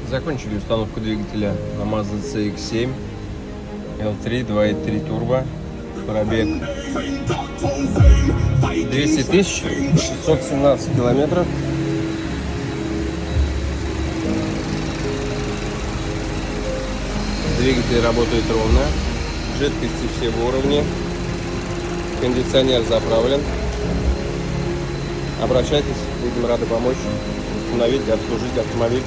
Закончили установку двигателя на Mazda CX-7 L3 2.3 турбо. Пробег 200 тысяч, 617 километров. Двигатель работает ровно, жидкости все в уровне, кондиционер заправлен. Обращайтесь, будем рады помочь установить и обслужить автомобиль.